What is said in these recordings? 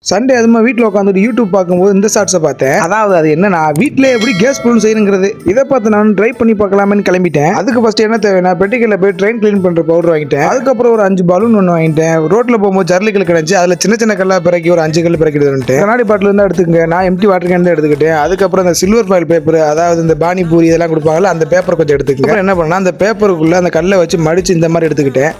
Sunday அதுமா வீட்டில் உட்காந்துட்டு யூடியூப் பார்க்கும்போது இந்த ஷார்ட்ஸை பார்த்தேன். அதாவது அது என்னன்னா வீட்டில் எப்படி கேஸ் பலூன் செய்யணுங்கிறது. இதை பார்த்து நான் ட்ரை பண்ணி பார்க்கலாமேன்னு கிளம்பிட்டேன். அதுக்கு ஃபர்ஸ்ட் என்ன தேவைன்னா பெட்டிக்கல்ல போய் ட்ரெயின் கிளீன் பண்ற பவுடர் வாங்கிட்டேன். அதுக்கப்புறம் ஒரு 5 பலூன் ஒன்று வாங்கிட்டேன். ரோட்ல போகும்போது ஜர்லிக்கல் கிடந்துச்சு, அதுல சின்ன சின்ன கல்லா பிறக்கி ஒரு 5 கல் பிறக்கிடுதுன்ட்டு கண்ணாடி பாட்டில் இருந்தா எடுத்துக்கங்க. நான் எம்டி வாட்டர் கேன் தான் எடுத்துக்கிட்டேன். அதுக்கப்புறம் இந்த சில்வர் ஃபாயில் பேப்பர், அதாவது இந்த பானிபூரி இதெல்லாம் கொடுப்பாங்கல்ல, அந்த பேப்பர் கொஞ்சம் எடுத்துக்கங்க. என்ன பண்ணா அந்த பேப்பருக்குள்ள அந்த கல்லை வச்சு மடிச்சு இந்த மாதிரி எடுத்துக்கிட்டேன்.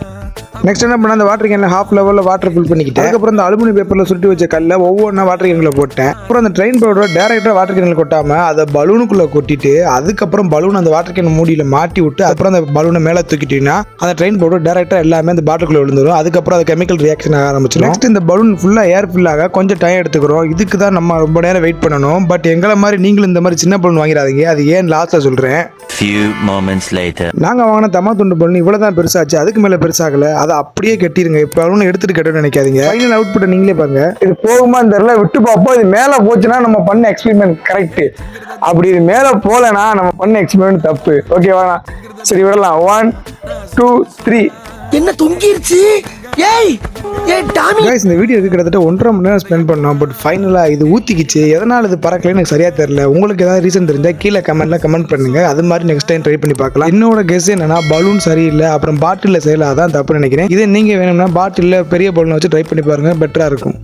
நெக்ஸ்ட் என்ன பண்ண அந்த வாட்டர் கேன்ல ஹாஃப் லெவலில் வாட்டர் ஃபில் பண்ணிக்கிட்டேன். அதுக்கப்புறம் அந்த அலுமினியம் பேப்பரில் சுருட்டி வச்ச கல்லை ஒவ்வொன்றா வாட்டர் கேன்ல போட்டேன். அப்புறம் அந்த ட்ரெயின் பவுடரை டேரக்டாக வாட்டர் கேன்ல கொட்டாம அதை பலூனுக்குள்ள கொட்டிட்டு அதுக்கப்புறம் பலூன் அந்த வாட்டர் கேன் மூடியில மாட்டி விட்டு அப்புறம் அந்த பலூனை மேலே தூக்கிட்டீங்கன்னா அந்த ட்ரெயின் பவுடர் டேரக்டாக எல்லாமே அந்த பாட்டிலுக்குள்ள விழுந்துடும். அதுக்கப்புறம் அது கெமிக்கல் ரியாக்ஷன் ஆக ஆரம்பிச்சிடும். நெக்ஸ்ட் இந்த பலூன் ஃபுல்லாக ஏர் ஃபில் ஆக கொஞ்சம் டைம் எடுத்துக்கிறோம். இதுக்கு தான் நம்ம ரொம்ப நேரம் வெயிட் பண்ணணும். பட் எங்களை மாதிரி நீங்களும் இந்த மாதிரி சின்ன பலூன் வாங்கிறாதீங்க. அது ஏன் லாஸ்ட்ல சொல்றேன். நாங்க வாங்கின தமா துண்டு பலூன் இவ்வளவுதான் பெருசாச்சு, அதுக்கு மேல பெருசாகல. அதை அப்படியே கட்டிருங்க. இப்ப பலூன் எடுத்துட்டு கட்டணும்னு நினைக்காதீங்க. ஃபைனல் அவுட்புட் நீங்களே பாருங்க. இது போகுமா தெரியல, விட்டு பார்ப்போம். இது மேல போச்சுன்னா நம்ம பண்ண எக்ஸ்பெரிமெண்ட் கரெக்ட், அப்படி இது மேல போலனா நம்ம பண்ண எக்ஸ்பெரிமெண்ட் தப்பு. ஓகேவா? சரி விடலாம். 1 2 3. என்ன தொங்கிருச்சு? ஏய் ஏய் டாமி गाइस, இந்த வீடியோக்கு கிட்டத்தட்ட 1.5 மணி நேரம் ஸ்பெண்ட் பண்ணோம். பட் ஃபைனலா இது ஊத்திக்கிச்சு. எதனால இது பறக்கலன்னு எனக்கு சரியா தெரியல. உங்களுக்கு ஏதாவது ரீசன் தெரிஞ்சா கீழே கமெண்ட் பண்ணுங்க. அது மாதிரி நெக்ஸ்ட் டைம் ட்ரை பண்ணி பார்க்கலாம். என்னோட கெஸ் என்னன்னா பலூன் சரியில்லை, அப்புறம் பாட்டில்ல செய்யலாம், அதான் தப்பு நினைக்கிறேன். இதே நீங்க வேணும்னா பாட்டில்ல பெரிய பலூன் வச்சு ட்ரை பண்ணி பாருங்க, பெட்டரா இருக்கும்.